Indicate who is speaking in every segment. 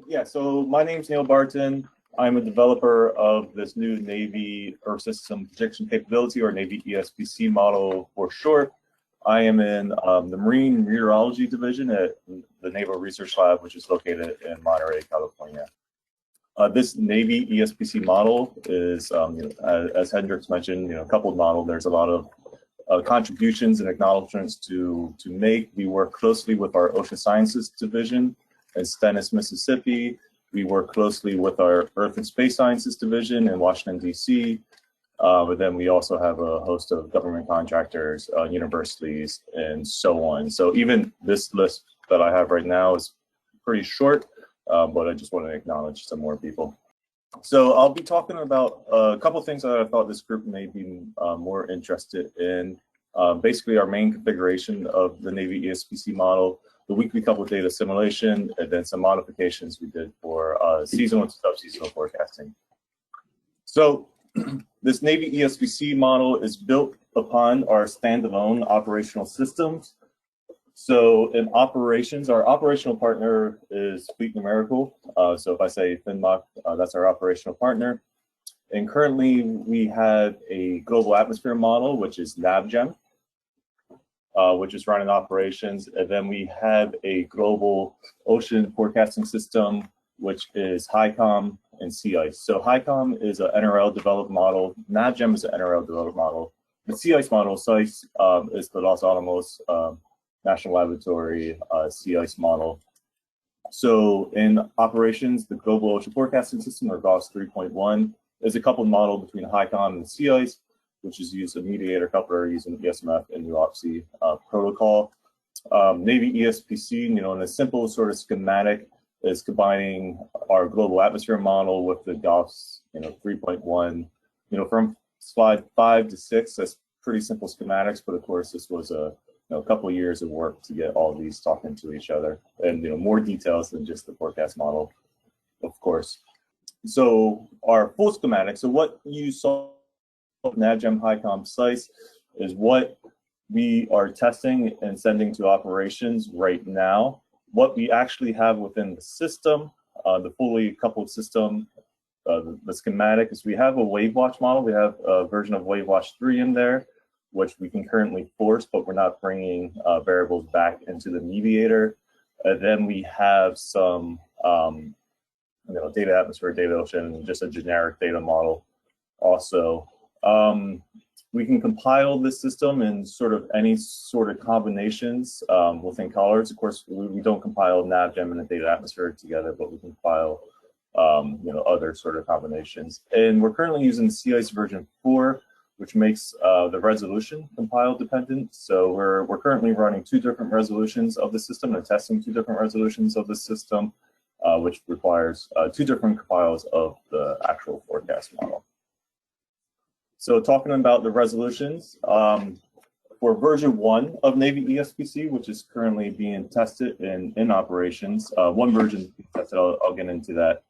Speaker 1: Yeah, so my name's Neil Barton. I'm a developer of this new Navy Earth System Projection Capability, or Navy ESPC model for short. I am in the Marine Meteorology Division at the Naval Research Lab, which is located in Monterey, California. This Navy ESPC model is, as Hendricks mentioned, coupled model. There's a lot of contributions and acknowledgments to make. We work closely with our Ocean Sciences Division in Stennis, Mississippi. We work closely with our Earth and Space Sciences Division in Washington, D.C. But then we also have a host of government contractors, universities, and so on. So even this list that I have right now is pretty short, but I just want to acknowledge some more people. So I'll be talking about a couple of things that I thought this group may be more interested in. Basically, our main configuration of the Navy ESPC model, the weekly coupled data assimilation, and then some modifications we did for seasonal and sub-seasonal forecasting. So this Navy ESPC model is built upon our standalone operational systems. So in operations, our operational partner is Fleet Numerical. So if I say FinMOC, that's our operational partner. And currently we have a global atmosphere model, which is NavGem, which is running operations. And then we have a global ocean forecasting system, which is HICOM and Sea Ice. So HICOM is an NRL developed model. NavGem is an NRL developed model. The Sea Ice model, SICE, is the Los Alamos National Laboratory Sea Ice model. So in operations, the Global Ocean Forecasting System, or GOS 3.1, is a coupled model between HICOM and Sea Ice, which is used a mediator coupler using ESMF and UOPC protocol. Navy ESPC, in a simple sort of schematic, is combining our global atmosphere model with the GOS 3.1. From slide 5 to 6, that's pretty simple schematics, but of course this was a couple of years of work to get all these talking to each other, and more details than just the forecast model, of course. So our full schematic, so what you saw NavGem, HICOM, SICE is what we are testing and sending to operations right now. What we actually have within the system, the fully coupled system, the schematic is we have a WaveWatch model. We have a version of WaveWatch 3 in there, which we can currently force, but we're not bringing variables back into the mediator. And then we have some data atmosphere, data ocean, and just a generic data model also. We can compile this system in sort of any sort of combinations within colors. Of course, we don't compile NavGem and the data atmosphere together, but we can compile other sort of combinations. And we're currently using the Sea Ice version 4, which makes the resolution compile dependent. So we're currently running 2 different resolutions of the system and testing 2 different resolutions of the system, which requires 2 different compiles of the actual forecast model. So talking about the resolutions, for version 1 of Navy ESPC, which is currently being tested in operations, one version tested, I'll get into that.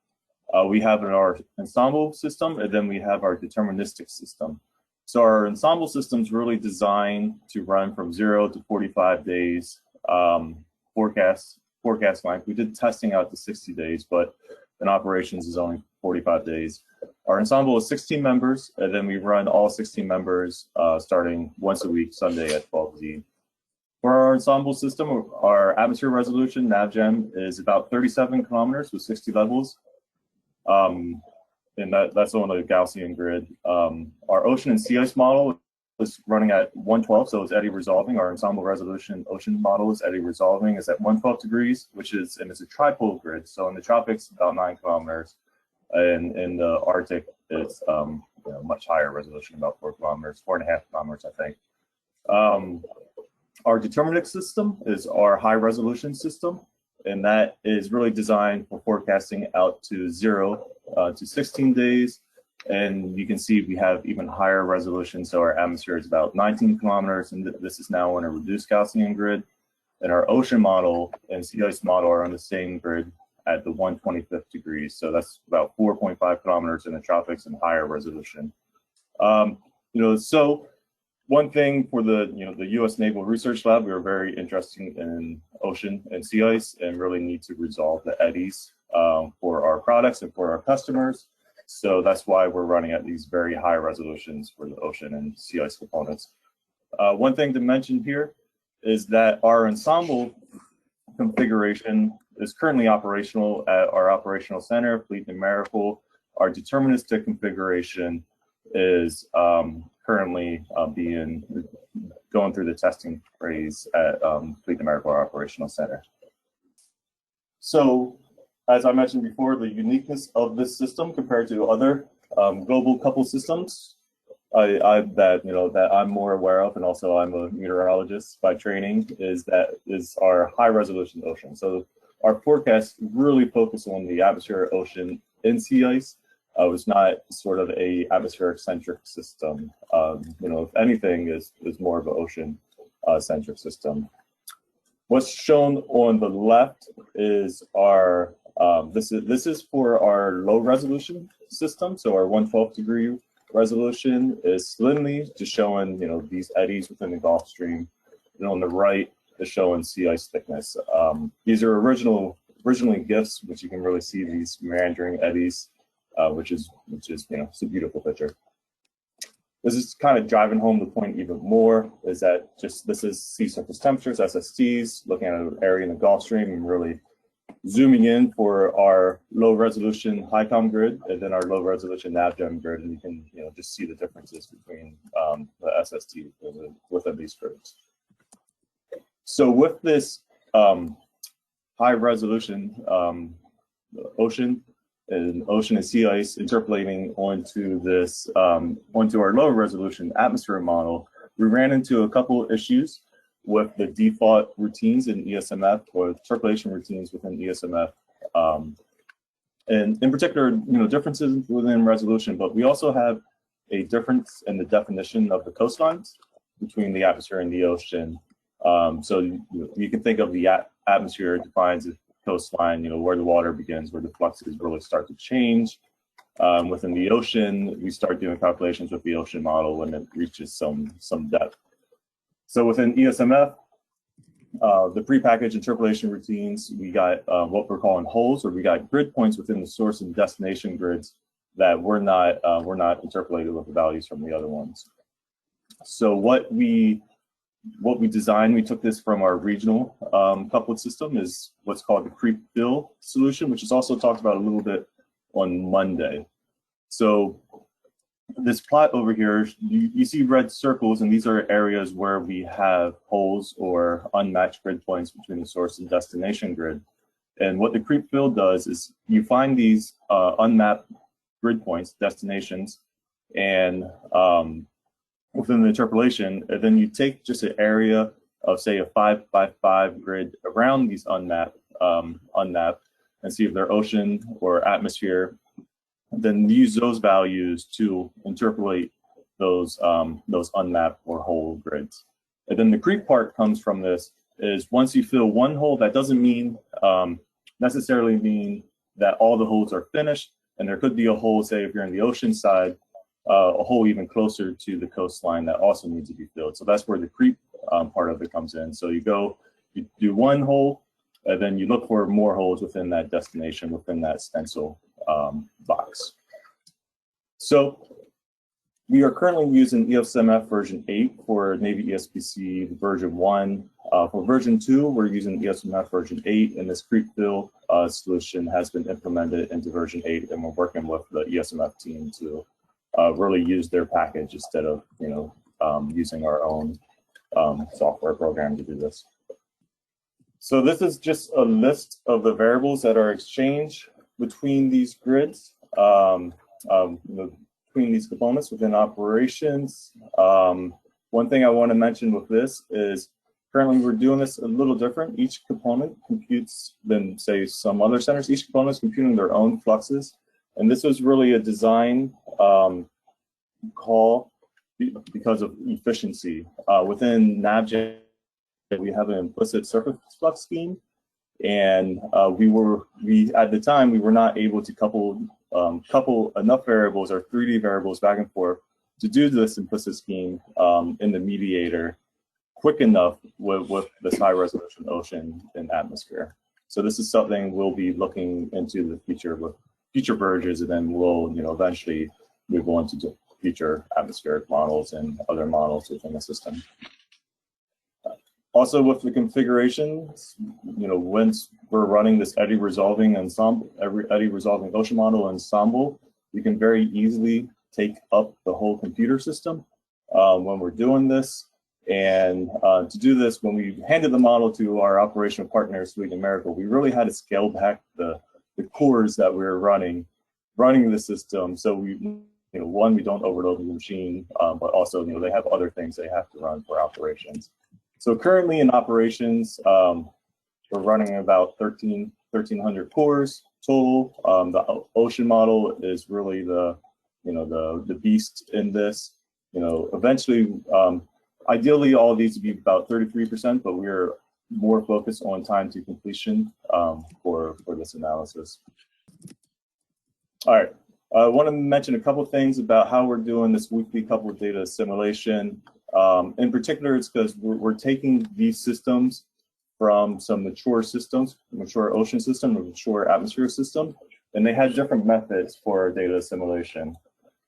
Speaker 1: We have our ensemble system, and then we have our deterministic system. So our ensemble system is really designed to run from 0 to 45 days forecast length. We did testing out to 60 days, but in operations is only 45 days. Our ensemble is 16 members, and then we run all 16 members starting once a week, Sunday at 12Z. For our ensemble system, our atmosphere resolution, NavGem, is about 37 kilometers with 60 levels. And that's on a Gaussian grid. Our ocean and sea ice model is running at 112, so it's eddy resolving. Our ensemble resolution ocean model is eddy resolving, is at 112 degrees, and it's a tripole grid. So in the tropics, about 9 kilometers. And in the Arctic, it's much higher resolution, about 4 kilometers, 4.5 kilometers, I think. Our deterministic system is our high resolution system, and that is really designed for forecasting out to 0 to 16 days. And you can see we have even higher resolution. So our atmosphere is about 19 kilometers, and this is now on a reduced Gaussian grid. And our ocean model and sea ice model are on the same grid at the 125th degrees. So that's about 4.5 kilometers in the tropics and higher resolution. So one thing for the U.S. Naval Research Lab, we are very interested in ocean and sea ice and really need to resolve the eddies for our products and for our customers. So that's why we're running at these very high resolutions for the ocean and sea ice components. One thing to mention here is that our ensemble configuration is currently operational at our operational center, fleet numerical. Our deterministic configuration is currently going through the testing phase at fleet numerical, our operational center. So, as I mentioned before, the uniqueness of this system compared to other global coupled systems that I'm more aware of, and also I'm a meteorologist by training, is our high resolution ocean. So our forecasts really focus on the atmosphere, ocean, and sea ice. It's not sort of a atmospheric centric system. If anything, is more of an ocean centric system. What's shown on the left is our this is for our low resolution system. So our 1/12 degree resolution is salinity, just showing these eddies within the Gulf Stream, and on the right is showing sea ice thickness. These are originally GIFs, which you can really see these meandering eddies, which is it's a beautiful picture. This is kind of driving home the point even more, is that this is sea surface temperatures, SSTs, looking at an area in the Gulf Stream and really zooming in for our low resolution HICOM grid and then our low resolution NavGem grid, and you can just see the differences between the SST within these grids. So with this high resolution ocean and sea ice interpolating onto our low resolution atmosphere model, we ran into a couple issues with the default routines in ESMF, or interpolation routines within ESMF, and in particular, differences within resolution. But we also have a difference in the definition of the coastlines between the atmosphere and the ocean. So you can think of the atmosphere defines a coastline, where the water begins, where the fluxes really start to change. Within the ocean, we start doing calculations with the ocean model when it reaches some depth. So within ESMF, the prepackaged interpolation routines, we got what we're calling holes, or we got grid points within the source and destination grids that we're not interpolated with the values from the other ones. So what we designed, we took this from our regional coupled system, is what's called the creep fill solution, which is also talked about a little bit on Monday. So this plot over here, you see red circles, and these are areas where we have holes or unmatched grid points between the source and destination grid. And what the creep fill does is you find these unmapped grid points, destinations, and within the interpolation, and then you take just an area of, say, a 5x5 grid around these unmapped, and see if they're ocean or atmosphere. Then use those values to interpolate those unmapped or hole grids. And then the creep part comes from this is once you fill one hole, that doesn't mean necessarily mean that all the holes are finished. And there could be a hole, say, if you're in the ocean side, a hole even closer to the coastline that also needs to be filled. So that's where the creep part of it comes in. So you do one hole, and then you look for more holes within that destination, within that stencil box. So we are currently using ESMF version 8 for Navy ESPC version 1. For version 2, we're using ESMF version 8, and this creep fill solution has been implemented into version 8, and we're working with the ESMF team to really use their package instead of using our own software program to do this. So this is just a list of the variables that are exchanged between these grids, between these components within operations. One thing I want to mention with this is currently we're doing this a little different. Each component computes than, say, some other centers. Each component is computing their own fluxes. And this was really a design call because of efficiency. Within NavGem, we have an implicit surface flux scheme, and at the time we were not able to couple enough variables or 3D variables back and forth to do this implicit scheme in the mediator quick enough with this high resolution ocean and atmosphere. So this is something we'll be looking into the future with future versions, and then we'll eventually move on to future atmospheric models and other models within the system. Also, with the configurations, once we're running this eddy resolving ensemble, eddy resolving ocean model ensemble, we can very easily take up the whole computer system when we're doing this. And to do this, when we handed the model to our operational partner, Sweden America, we really had to scale back the cores that we were running the system. So one, we don't overload the machine, but also, they have other things they have to run for operations. So currently in operations, we're running about 1,300 cores total. The ocean model is really the beast in this. Eventually, ideally, all of these would be about 33%, but we're more focused on time to completion for this analysis. All right, I want to mention a couple things about how we're doing this weekly coupled data assimilation. In particular, it's because we're taking these systems from some mature systems, mature ocean system, or mature atmosphere system, and they had different methods for data assimilation.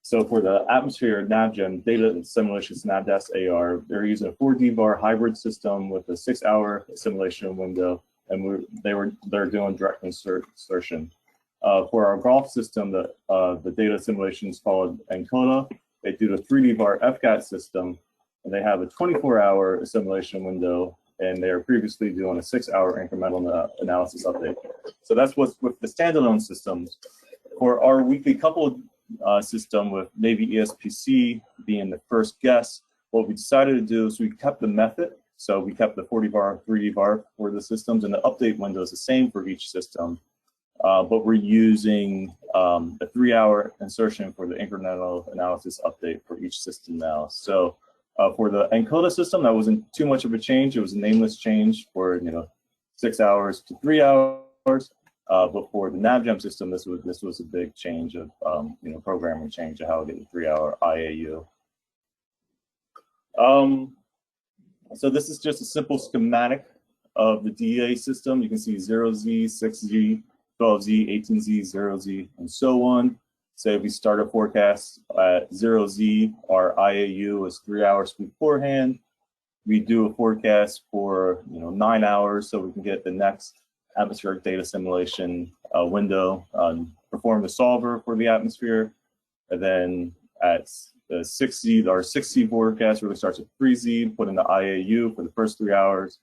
Speaker 1: So for the atmosphere NavGem data assimilation SnapDAS-AR, they're using a 4D-bar hybrid system with a 6-hour assimilation window, and they're doing direct insertion. For our golf system, the data assimilation is called Encoda. They do the 3D-bar FGAT system, and they have a 24-hour assimilation window, and they are previously doing a 6-hour incremental analysis update. So that's what's with the standalone systems. For our weekly coupled system with Navy ESPC being the first guess, what we decided to do is we kept the method. So we kept the 40-bar, 3D-bar for the systems, and the update window is the same for each system. But we're using a 3-hour insertion for the incremental analysis update for each system now. So for the Encoda system, that wasn't too much of a change. It was a nameless change for 6 hours to 3 hours. But for the NavGem system, this was a big change of programming change of how to get the 3-hour IAU. So this is just a simple schematic of the DA system. You can see 0Z, 6Z, 12Z, 18Z, 0Z, and so on. Say we start a forecast at 0Z, our IAU is 3 hours beforehand. We do a forecast for 9 hours so we can get the next atmospheric data assimilation window, perform the solver for the atmosphere, and then at the 6Z, our 6Z forecast really starts at 3Z, put in the IAU for the first 3 hours,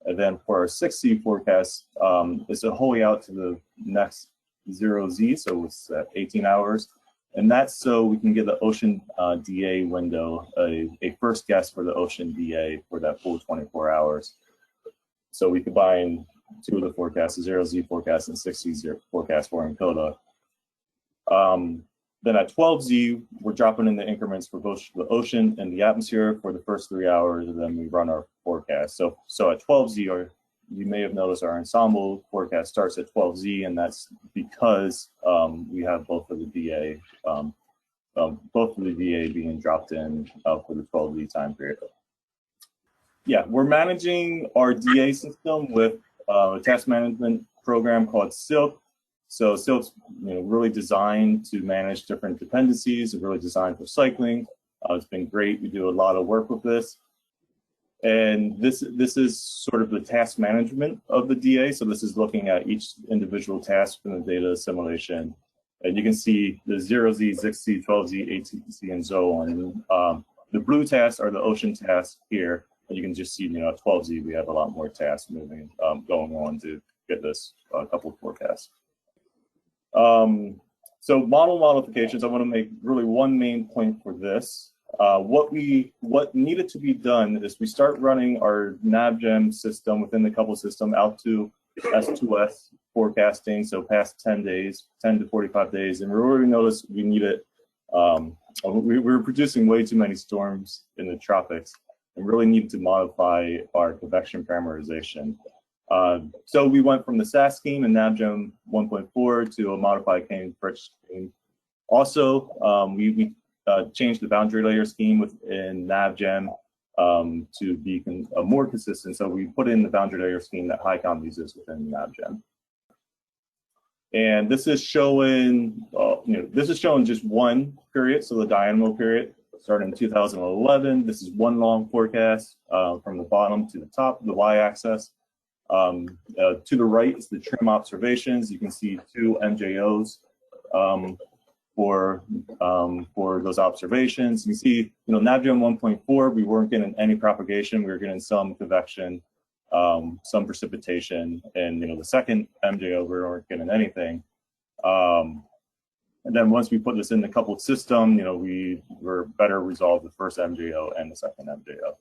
Speaker 1: and then for our 6Z forecast, it's a wholly out to the next 0Z, so it's 18 hours, and that's so we can get the ocean DA window, a first guess for the ocean DA for that full 24 hours. So we combine two of the forecasts, the 0Z forecast and 6Z forecast for Encoda. Then at 12Z, we're dropping in the increments for both the ocean and the atmosphere for the first 3 hours, and then we run our forecast. So at 12Z, you may have noticed our ensemble forecast starts at 12Z, and that's because we have both of the DA, being dropped in for the 12Z time period. Yeah, we're managing our DA system with a task management program called Silk. So Silk's really designed to manage different dependencies, really designed for cycling. It's been great. We do a lot of work with this. And this is sort of the task management of the DA. So this is looking at each individual task in the data assimilation. And you can see the 0Z, 6Z, 12Z, 18Z, and so on. The blue tasks are the ocean tasks here. And you can just see, at 12Z, we have a lot more tasks moving, going on to get this couple of forecasts. So model modifications, I want to make really one main point for this. What needed to be done is we start running our NavGem system within the couple system out to S2S forecasting, so past 10 days, 10 to 45 days, and we already noticed we needed, we were producing way too many storms in the tropics and really needed to modify our convection parameterization. So we went from the SAS scheme in NavGem 1.4 to a modified Kane-Fritz scheme. Also, we changed the boundary layer scheme within NavGem to be more consistent. So we put in the boundary layer scheme that HiCom uses within NavGen. And this is showing, this is showing just one period, so the diagonal period, starting in 2011. This is one long forecast from the bottom to the top, the y-axis. To the right is the trim observations. You can see 2 MJOs for those observations. You see, NavGen 1.4, we weren't getting any propagation. We were getting some convection, some precipitation, and the second MJO we weren't getting anything. And then once we put this in the coupled system, we were better resolved the first MJO and the second MJO.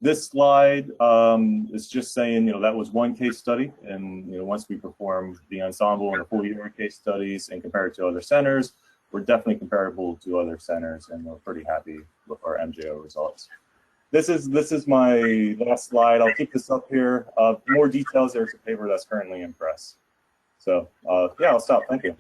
Speaker 1: This slide is just saying, that was one case study, and once we perform the ensemble and the full year case studies and compare it to other centers, we're definitely comparable to other centers, and we're pretty happy with our MJO results. This is my last slide. I'll keep this up here. For more details, there's a paper that's currently in press. So yeah, I'll stop. Thank you.